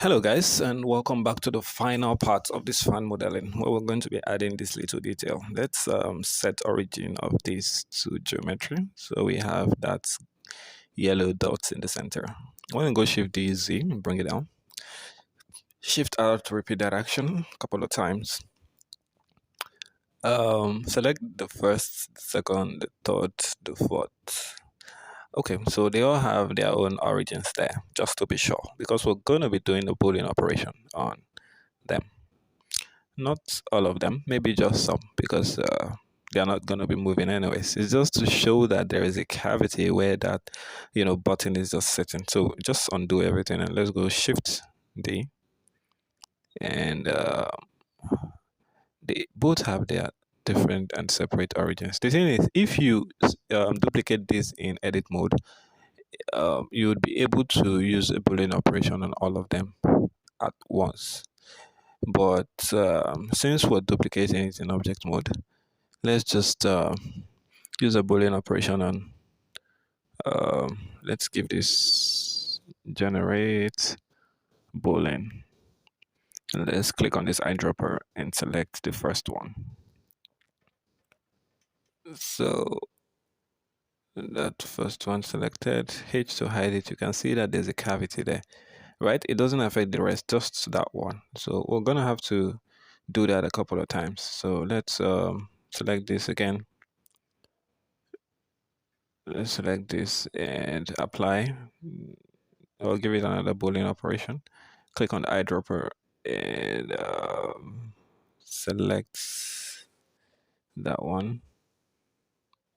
Hello guys, and welcome back to the final part of this fan modeling where we're going to be adding this little detail. Let's set origin of this to geometry. So we have that yellow dot in the center. I'm going to go Shift D Z and bring it down. Shift R to repeat that action a couple of times. Select the first, second, the third, the fourth. Okay, so they all have their own origins there, just to be sure, because we're going to be doing a Boolean operation on them. Not all of them, maybe just some, because they're not going to be moving anyways. It's just to show that there is a cavity where that, button is just sitting. So just undo everything and let's go Shift D. And they both have their different and separate origins. The thing is, if you duplicate this in edit mode, you would be able to use a Boolean operation on all of them at once. But since we're duplicating it in object mode, let's just use a Boolean operation on, let's give this generate Boolean. And let's click on this eyedropper and select the first one. So that first one selected, H to hide it, you can see that there's a cavity there, right? It doesn't affect the rest, just that one. So we're gonna have to do that a couple of times. So let's select this again. Let's select this and apply. I'll give it another Boolean operation. Click on the eyedropper and select that one.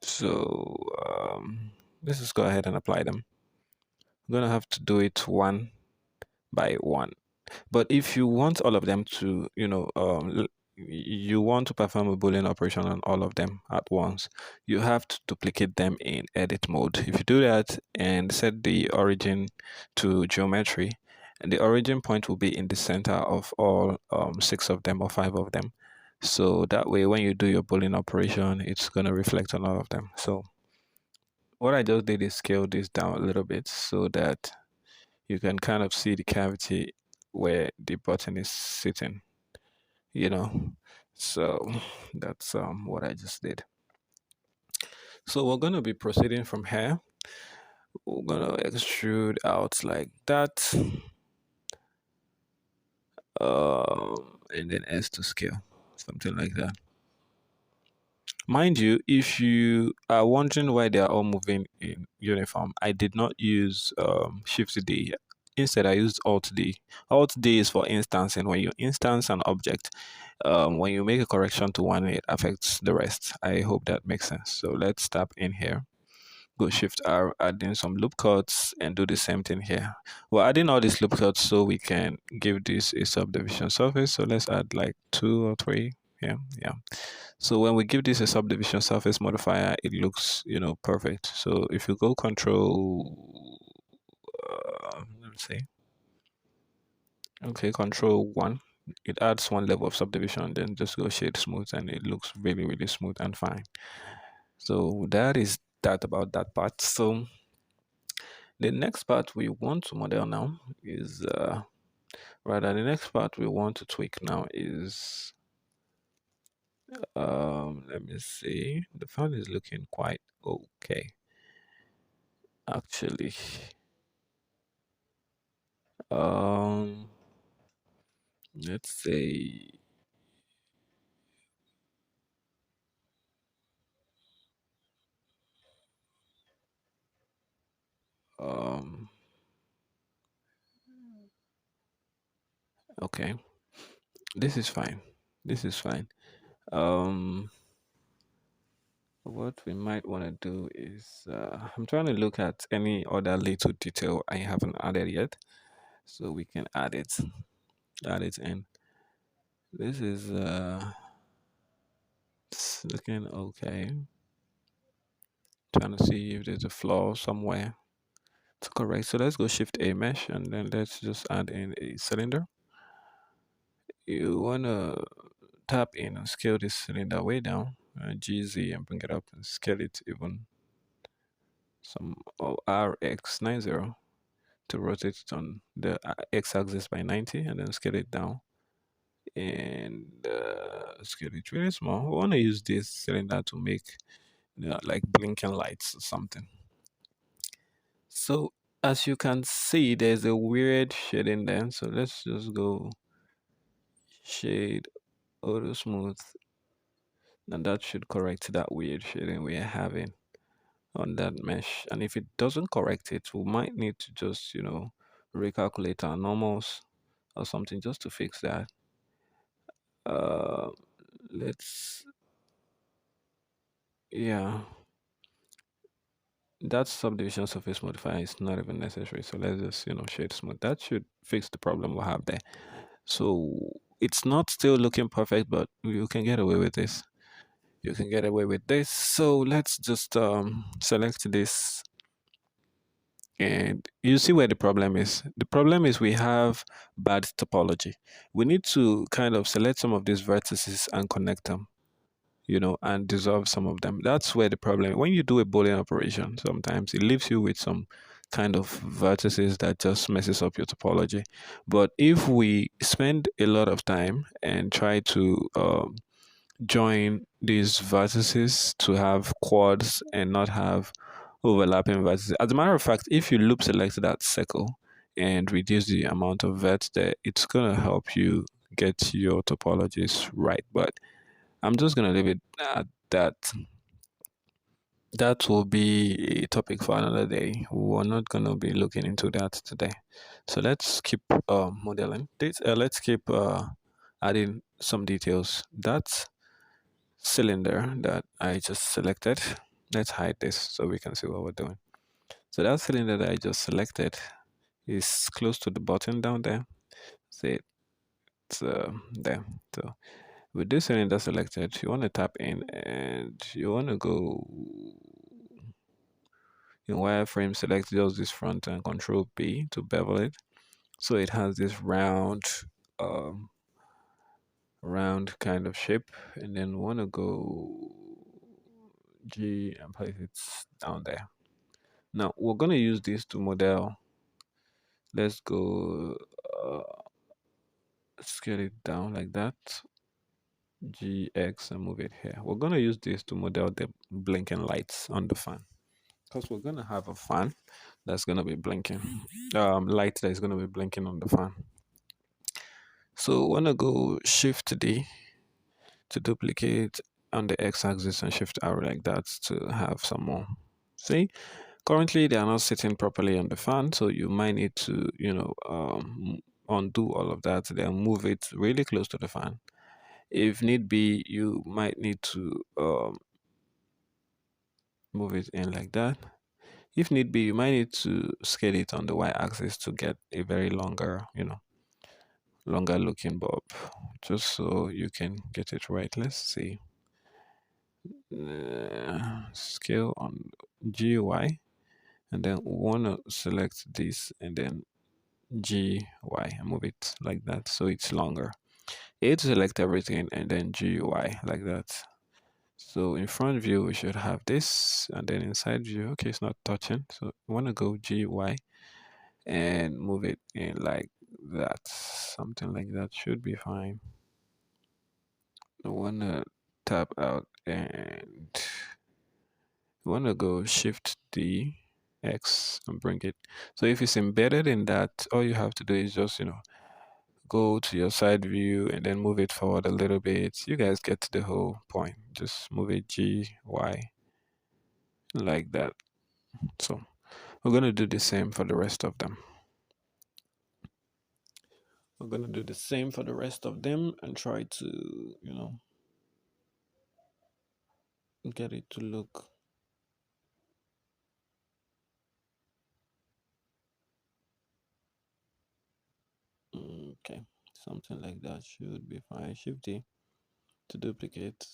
So let's just go ahead and apply them. I'm gonna have to do it one by one. But if you want all of them to, you want to perform a Boolean operation on all of them at once, you have to duplicate them in edit mode. If you do that and set the origin to geometry, and the origin point will be in the center of all six of them or five of them. So that way, when you do your Boolean operation, it's going to reflect on all of them. So what I just did is scale this down a little bit so that you can kind of see the cavity where the button is sitting, you know. So that's what I just did. So we're going to be proceeding from here. We're going to extrude out like that. And then S to scale, something like that. Mind you, if you are wondering why they are all moving in uniform, I did not use Shift D. Instead, I used Alt D. Alt D is for instancing. When you instance an object, when you make a correction to one, it affects the rest. I hope that makes sense. So let's tap in here. Go Shift R, add in some loop cuts, and do the same thing here. We're adding all these loop cuts so we can give this a subdivision surface. So let's add like 2 or 3. Yeah. So when we give this a subdivision surface modifier, it looks, perfect. So if you go control, let's see, okay, control 1, it adds one level of subdivision, then just go shade smooth and it looks really, really smooth and fine. So that is that about that part. So the next part we want to model now is, the next part we want to tweak now is, let me see, the file is looking quite okay actually. um let's say, um okay, this is fine, this is fine. um what we might want to do is, I'm trying to look at any other little detail I haven't added yet, so we can add it in. This is it's looking okay. Trying to see if there's a flaw somewhere to correct. So let's go Shift A mesh and then let's just add in a cylinder. You wanna tap in and scale this cylinder way down, GZ, and bring it up and scale it even some RX90. to rotate it on the x-axis by 90 and then scale it down and scale it really small. We want to use this cylinder to make like blinking lights or something. So as you can see, there's a weird shading there. So let's just go shade auto smooth, and that should correct that weird shading we're having on that mesh. And if it doesn't correct it, we might need to just, recalculate our normals or something just to fix that. Uh, let's, yeah, that subdivision surface modifier is not even necessary. So let's just, shade smooth. That should fix the problem we'll have there. So it's not still looking perfect, but you can get away with this. You can get away with this. So let's just select this, and you see where the problem is. The problem is we have bad topology. We need to kind of select some of these vertices and connect them, and dissolve some of them. That's where the problem. When you do a boolean operation, sometimes it leaves you with some kind of vertices that just messes up your topology. But if we spend a lot of time and try to join these vertices to have quads and not have overlapping vertices. As a matter of fact, if you loop select that circle and reduce the amount of verts there, it's going to help you get your topologies right. But I'm just going to leave it at that. That will be a topic for another day. We're not going to be looking into that today. So let's keep modeling. Let's keep adding some details. That cylinder that I just selected. Let's hide this so we can see what we're doing. So that cylinder that I just selected is close to the button down there. See it's there. So with this cylinder selected, you want to tap in and you want to go in wireframe, select just this front and control B to bevel it. So it has this um, round kind of shape, and then want to go G and place it down there. Now we're gonna use this to model. Let's go scale it down like that. GX and move it here. We're gonna use this to model the blinking lights on the fan because we're gonna have a fan that's gonna be blinking. Light that is gonna be blinking on the fan. So wanna go Shift D to duplicate on the x-axis and Shift R like that to have some more. See, currently they are not sitting properly on the fan, so you might need to, undo all of that, then move it really close to the fan. If need be, you might need to move it in like that. If need be, you might need to scale it on the y-axis to get a very longer looking bulb, just so you can get it right. Let's see. Scale on GY, and then we want to select this and then GY and move it like that so it's longer. A to select everything and then GUI like that. So in front view we should have this, and then inside view, okay, it's not touching, so we want to go GUI and move it in like that. Something like that should be fine. I want to tap out and want to go Shift D X and bring it. So if it's embedded in that, all you have to do is just go to your side view and then move it forward a little bit. You guys get to the whole point. Just move it G Y like that. So we're gonna do the same for the rest of them. We're gonna do the same for the rest of them and try to get it to look okay. Something like that should be fine. Shift D to duplicate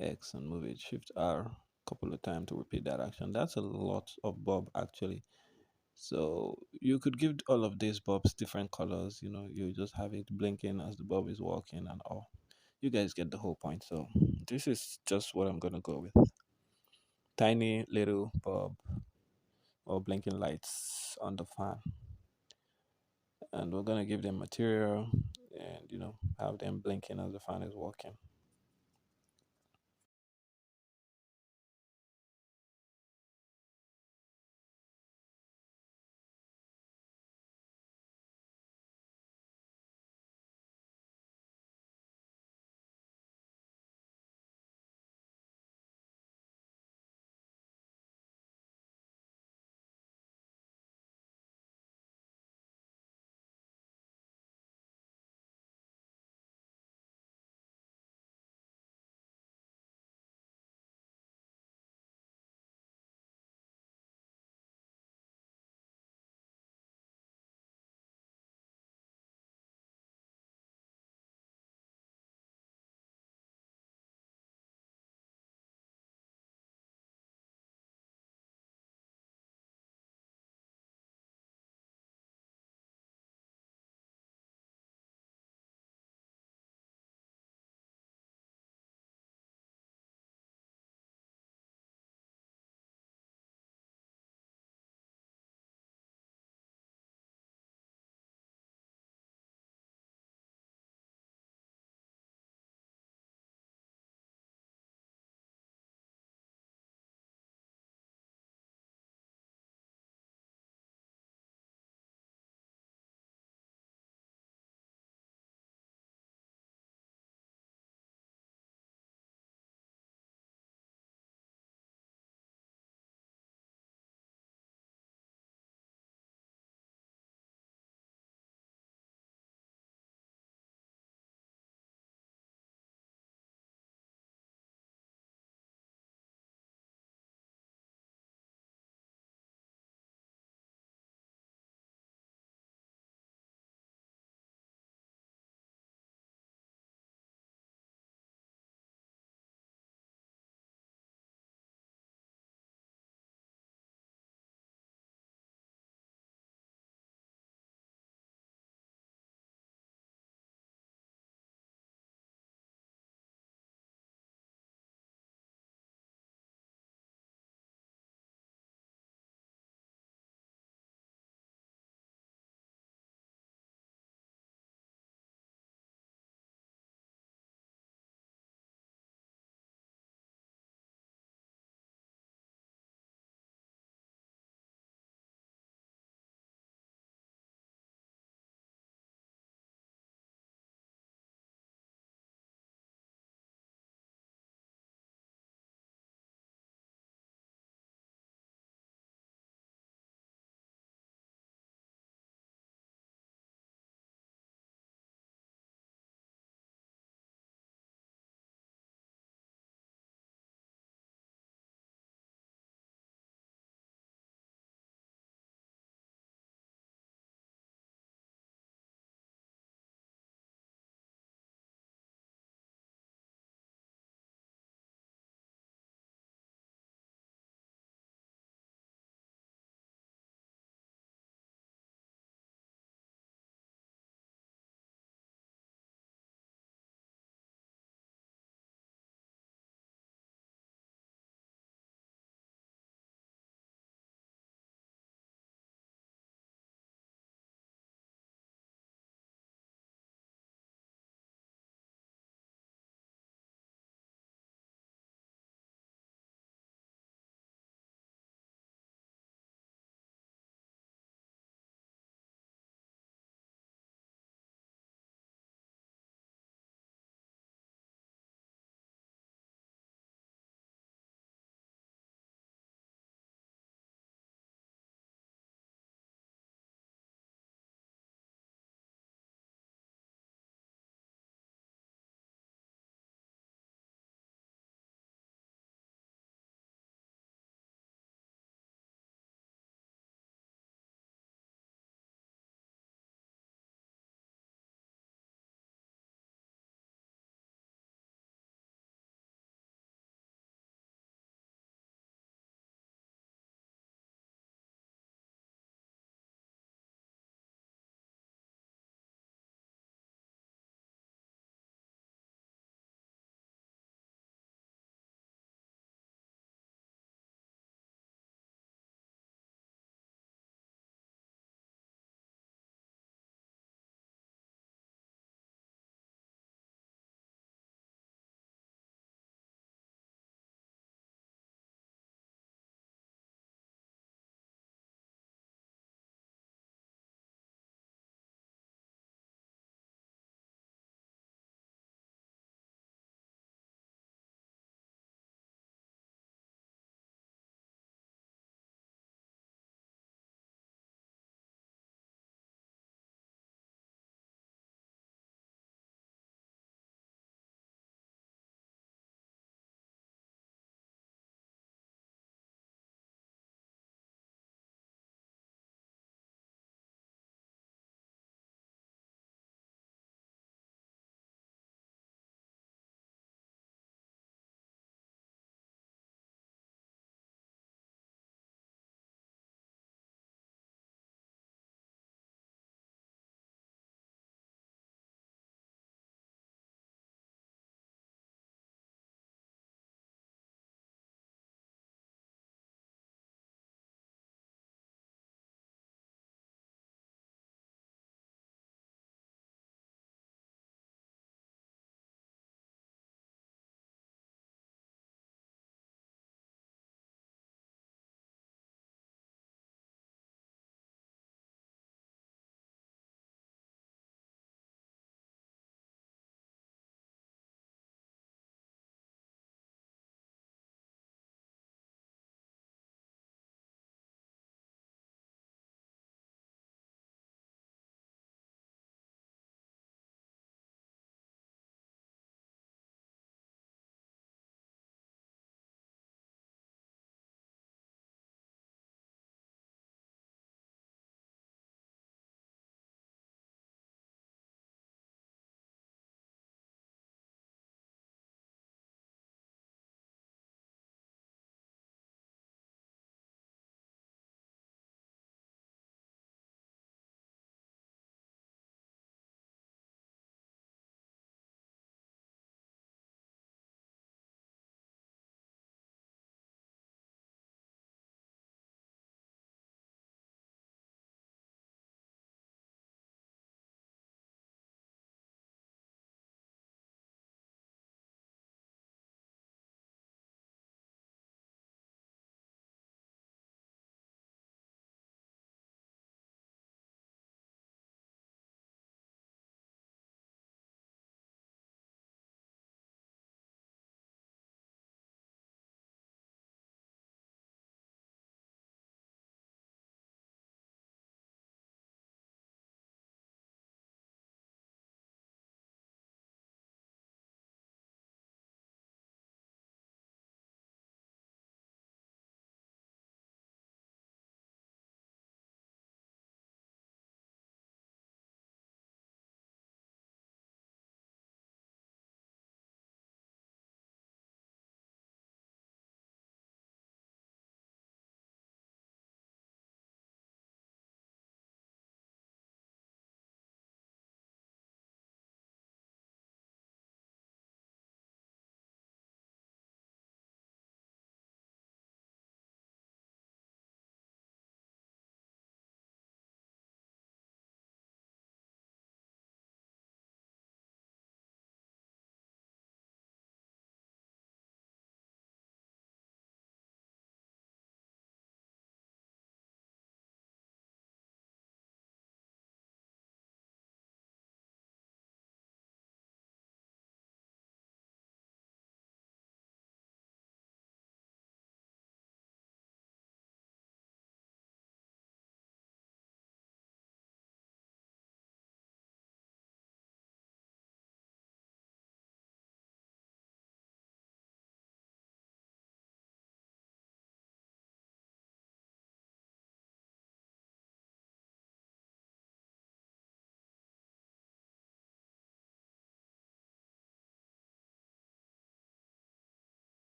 X and move it. Shift R a couple of times to repeat that action. That's a lot of bulb actually. So you could give all of these bulbs different colors. You just have it blinking as the bulb is walking and all. You guys get the whole point. So this is just what I'm gonna go with. Tiny little bulb or blinking lights on the fan. And we're gonna give them material and have them blinking as the fan is working.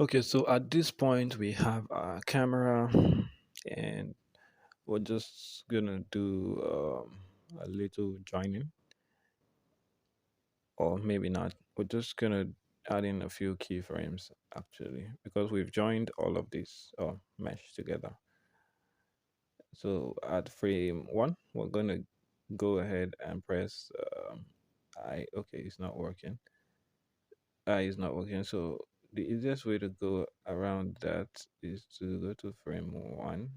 Okay, so at this point we have our camera, and we're just gonna do a little joining, or maybe not. We're just gonna add in a few keyframes actually, because we've joined all of this mesh together. So at frame one, we're gonna go ahead and press I. Okay, it's not working. I is not working. So the easiest way to go around that is to go to frame one.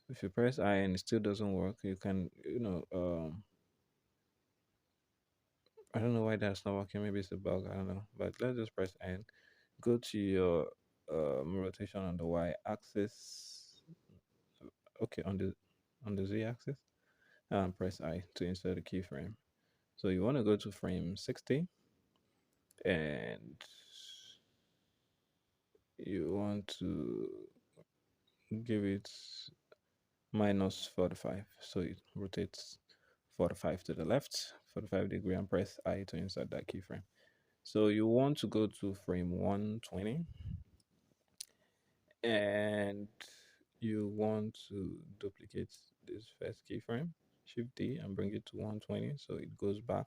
If you press I and it still doesn't work, you can, I don't know why that's not working. Maybe it's a bug. I don't know. But let's just press N. Go to your rotation on the Y axis. Okay, on the Z axis, and press I to insert a keyframe. So you want to go to frame 60, and you want to give it minus 45. So it rotates 45 to the left, 45-degree, and press I to insert that keyframe. So you want to go to frame 120, and you want to duplicate this first keyframe, Shift D, and bring it to 120 so it goes back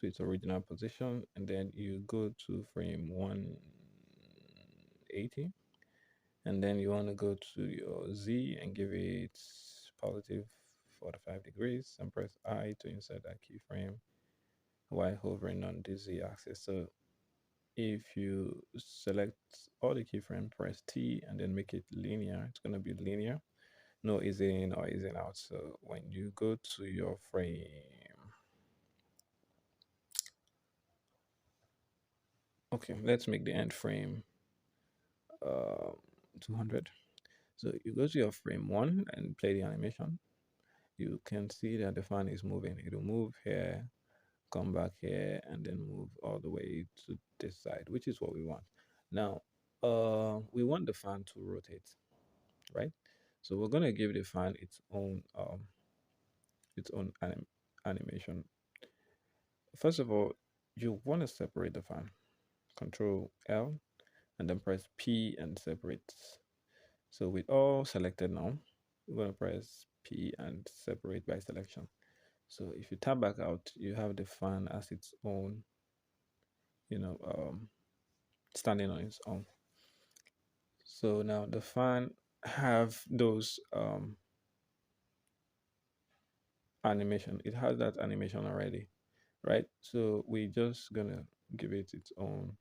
to its original position. And then you go to frame 180, and then you want to go to your Z and give it positive 45 degrees and press I to insert that keyframe while hovering on the Z axis. So if you select all the keyframe, press T and then make it linear, it's going to be linear. No easy in or easy out. So when you go to your frame, okay, let's make the end frame uh, 200. So you go to your frame one and play the animation. You can see that the fan is moving. It will move here, come back here, and then move all the way to this side, which is what we want. Now, we want the fan to rotate, right? So we're gonna give the fan its own animation. First of all, you want to separate the fan. Control L and then press P and separate. So with all selected now, we're gonna press P and separate by selection. So if you tap back out, you have the fan as its own, you know, standing on its own. So now the fan have those animation. It has that animation already, right? So we just gonna give it its own.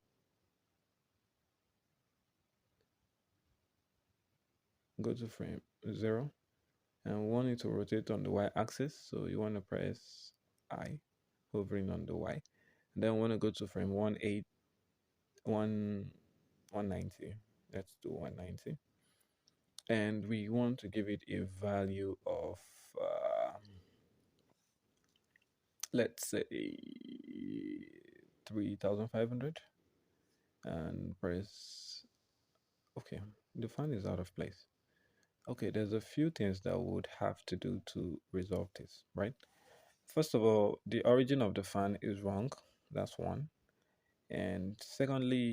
Go to frame 0, and we want it to rotate on the Y axis. So you want to press I, hovering on the Y. And then we want to go to frame 190. Let's do 190. And we want to give it a value of, let's say, 3500, and press okay. The fan is out of place. Okay, there's a few things that we would have to do to resolve this, right? First of all, the origin of the fan is wrong. That's one. And secondly,